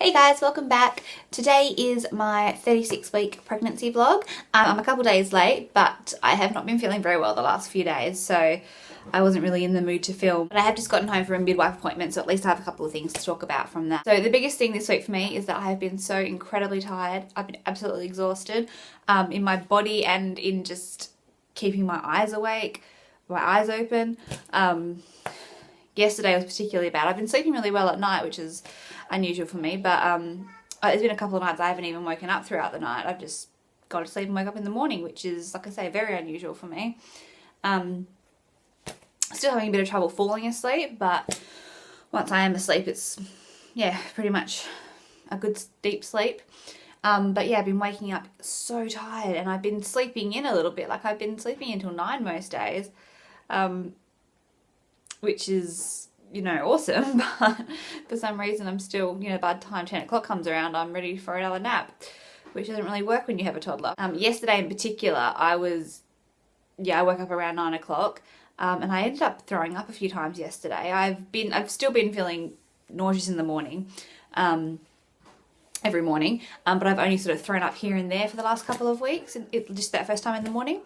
Hey guys, welcome back. Today is my 36-week pregnancy vlog. I'm a couple days late, but I have not been feeling very well the last few days, so I wasn't really in the mood to film. But I have just gotten home from a midwife appointment, so at least I have a couple of things to talk about from that. So the biggest thing this week for me is that I have been so incredibly tired. I've been absolutely exhausted in my body and in just keeping my eyes awake, my eyes open. Yesterday was particularly bad. I've been sleeping really well at night, which is unusual for me, but there's been a couple of nights I haven't even woken up throughout the night. I've just gone to sleep and woke up in the morning, which is, like I say, very unusual for me. Still having a bit of trouble falling asleep, but once I am asleep, it's, yeah, pretty much a good deep sleep. But yeah, I've been waking up so tired, and I've been sleeping in a little bit. Like, I've been sleeping until 9 most days, which is, you know, awesome, but for some reason I'm still, you know, by the time 10 o'clock comes around, I'm ready for another nap, which doesn't really work when you have a toddler. Yesterday in particular, I woke up around 9 o'clock, and I ended up throwing up a few times yesterday. I've still been feeling nauseous in the morning, every morning, but I've only sort of thrown up here and there for the last couple of weeks, just that first time in the morning.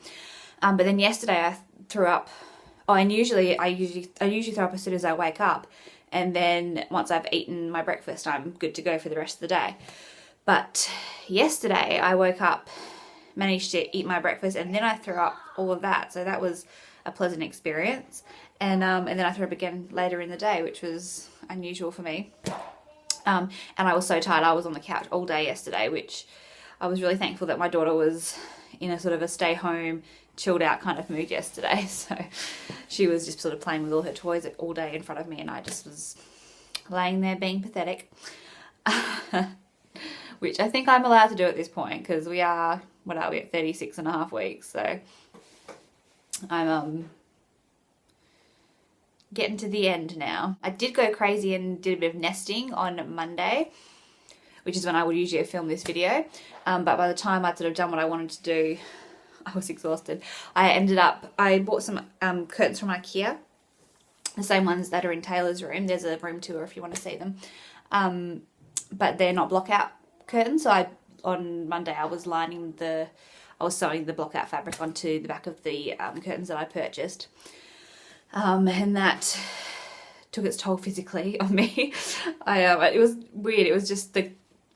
But then yesterday I threw up. And I usually throw up as soon as I wake up, and then once I've eaten my breakfast, I'm good to go for the rest of the day. But yesterday I woke up, managed to eat my breakfast, and then I threw up all of that. So that was a pleasant experience. And then I threw up again later in the day, which was unusual for me. And I was so tired. I was on the couch all day yesterday, which I was really thankful that my daughter was in a sort of a stay home, chilled out kind of mood yesterday, so she was just sort of playing with all her toys all day in front of me, and I just was laying there being pathetic, which I think I'm allowed to do at this point, because we are, what are we, at 36 and a half weeks, so I'm getting to the end now. I did go crazy and did a bit of nesting on Monday, which is when I would usually have filmed this video, but by the time I'd sort of done what I wanted to do, I was exhausted. I bought some curtains from IKEA, the same ones that are in Taylor's room. There's a room tour if you want to see them, but they're not block-out curtains. So on Monday I was sewing the block-out fabric onto the back of the curtains that I purchased, and that took its toll physically on me. It was weird. It was just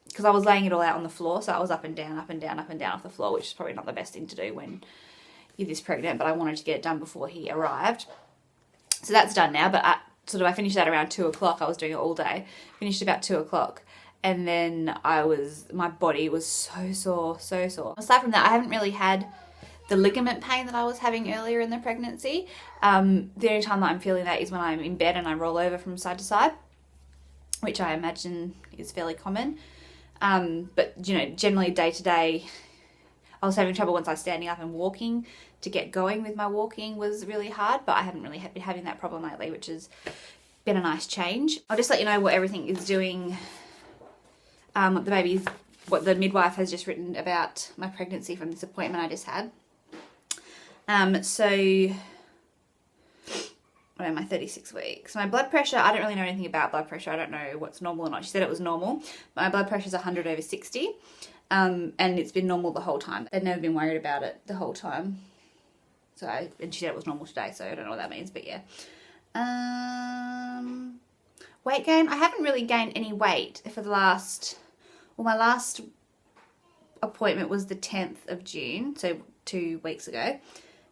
because I was laying it all out on the floor, so I was up and down, up and down, up and down off the floor, which is probably not the best thing to do when you're this pregnant, but I wanted to get it done before he arrived. So that's done now, but I finished that around 2 o'clock. I was doing it all day. Finished about 2 o'clock, and then my body was so sore, so sore. Aside from that, I haven't really had the ligament pain that I was having earlier in the pregnancy. The only time that I'm feeling that is when I'm in bed and I roll over from side to side, which I imagine is fairly common. But, you know, generally day to day, I was having trouble once I was standing up and walking. To get going with my walking was really hard, but I haven't really been having that problem lately, which has been a nice change. I'll just let you know what everything is doing, what the midwife has just written about my pregnancy from this appointment I just had. What am I, 36 weeks. My blood pressure, I don't really know anything about blood pressure. I don't know what's normal or not. She said it was normal. My blood pressure is 100/60, and it's been normal the whole time. I've never been worried about it the whole time. And she said it was normal today, so I don't know what that means, but yeah. Weight gain, I haven't really gained any weight for my last appointment was the 10th of June, so 2 weeks ago.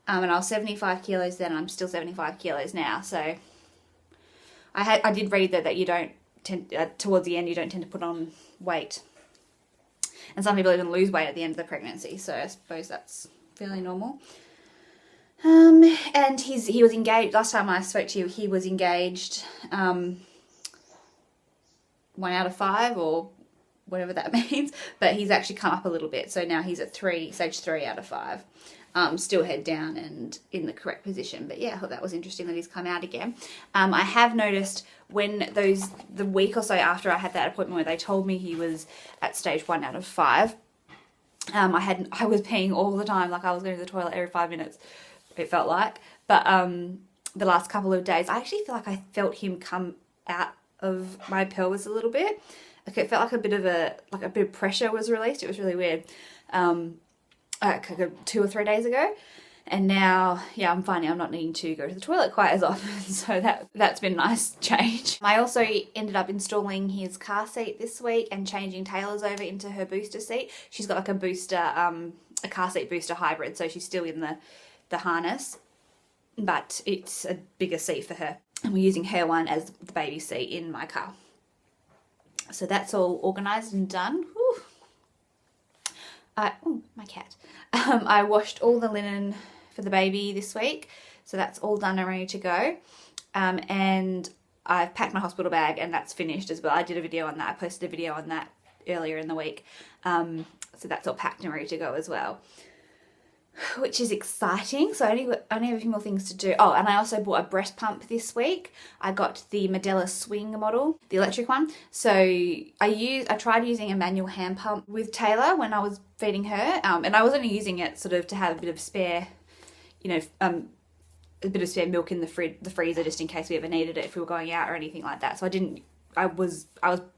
And I was 75 kilos then, and I'm still 75 kilos now. So I did read that you don't tend, towards the end, you don't tend to put on weight. And some people even lose weight at the end of the pregnancy. So I suppose that's fairly normal. And he was engaged. Last time I spoke to you, he was engaged 1 out of 5 or whatever that means. But he's actually come up a little bit. So now he's at stage 3 out of 5. Still head down and in the correct position. But yeah, I thought that was interesting that he's come out again. I have noticed when the week or so after I had that appointment where they told me he was at stage 1 out of 5, I was peeing all the time, like I was going to the toilet every 5 minutes, it felt like. But the last couple of days, I actually feel like I felt him come out of my pelvis a little bit. like it felt like a bit of pressure was released. It was really weird. Like 2 or 3 days ago. And now, yeah, I'm finding I'm not needing to go to the toilet quite as often, so that's been a nice change. I also ended up installing his car seat this week and changing Taylor's over into her booster seat. She's got like a booster, a car seat booster hybrid, so she's still in the harness, but it's a bigger seat for her. And we're using her one as the baby seat in my car. So that's all organised and done. Whew. Oh, my cat. I washed all the linen for the baby this week, so that's all done and ready to go. And I've packed my hospital bag, and that's finished as well. I did a video on that. I posted a video on that earlier in the week. So that's all packed and ready to go as well, which is exciting. So I only have a few more things to do. Oh, and I also bought a breast pump this week. I got the Medela Swing model, the electric one. So I tried using a manual hand pump with Taylor when I was feeding her, and I was only using it sort of to have a bit of spare, you know, a bit of spare milk in the freezer just in case we ever needed it if we were going out or anything like that. So I was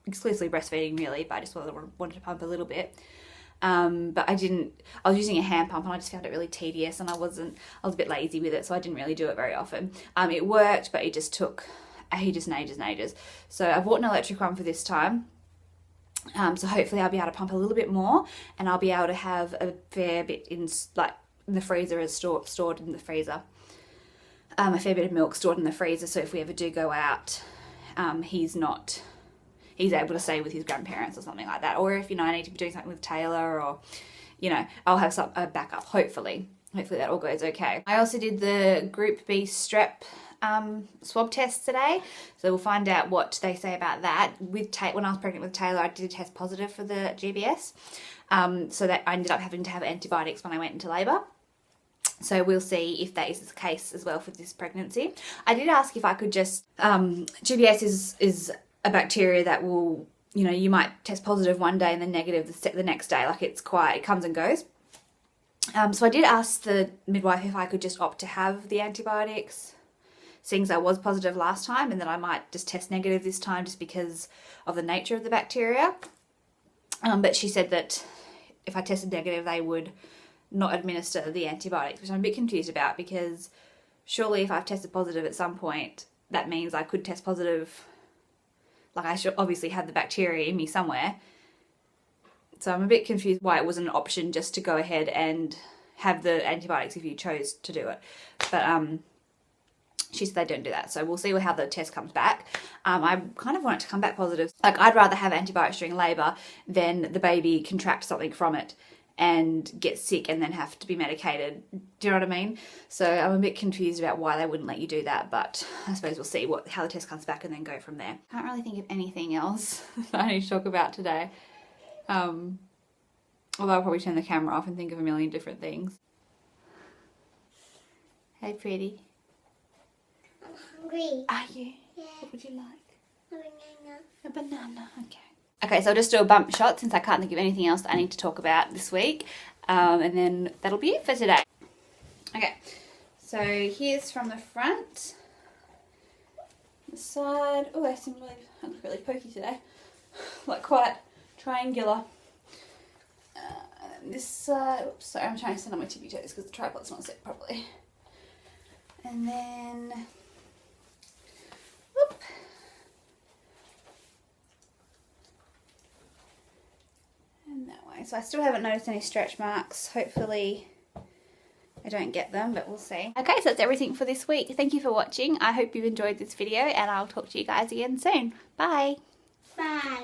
exclusively breastfeeding really, but I just wanted to pump a little bit. But I was using a hand pump and I just found it really tedious, and I was a bit lazy with it, so I didn't really do it very often. It worked, but it just took ages and ages and ages. So I bought an electric one for this time. So hopefully I'll be able to pump a little bit more, and I'll be able to have a fair bit in the freezer, as stored in the freezer. A fair bit of milk stored in the freezer, so if we ever do go out, he's able to stay with his grandparents or something like that. Or if, I need to be doing something with Taylor, or, I'll have a backup, hopefully. Hopefully that all goes okay. I also did the Group B strep swab test today, so we'll find out what they say about that. When I was pregnant with Taylor, I did test positive for the GBS, so that I ended up having to have antibiotics when I went into labour. So we'll see if that is the case as well for this pregnancy. I did ask if I could just, GBS is a bacteria that will, you might test positive one day and then negative the next day. Like it comes and goes. So I did ask the midwife if I could just opt to have the antibiotics, seeing as I was positive last time, and then I might just test negative this time just because of the nature of the bacteria. But she said that if I tested negative, they would not administer the antibiotics, which I'm a bit confused about, because surely if I've tested positive at some point, that means I could test positive. Like I should obviously have the bacteria in me somewhere. So I'm a bit confused why it wasn't an option just to go ahead and have the antibiotics if you chose to do it. But she said they don't do that. So we'll see how the test comes back. I kind of want it to come back positive. Like I'd rather have antibiotics during labour than the baby contract something from it and get sick and then have to be medicated. Do you know what I mean? So I'm a bit confused about why they wouldn't let you do that, but I suppose we'll see how the test comes back and then go from there. Can't really think of anything else that I need to talk about today. Although I'll probably turn the camera off and think of a million different things. Hey, pretty. I'm hungry. Are you? Yeah. What would you like? A banana. A banana, okay. Okay, so I'll just do a bump shot since I can't think of anything else that I need to talk about this week. And then that'll be it for today. Okay, so here's from the front. The side. Oh, I look really pokey today. Like quite triangular. And this side. Oops, sorry, I'm trying to stand on my tippy toes because the tripod's not set properly. And then. Whoop. That way. So I still haven't noticed any stretch marks. Hopefully I don't get them, but we'll see. Okay, so that's everything for this week. Thank you for watching. I hope you've enjoyed this video, and I'll talk to you guys again soon. Bye. Bye.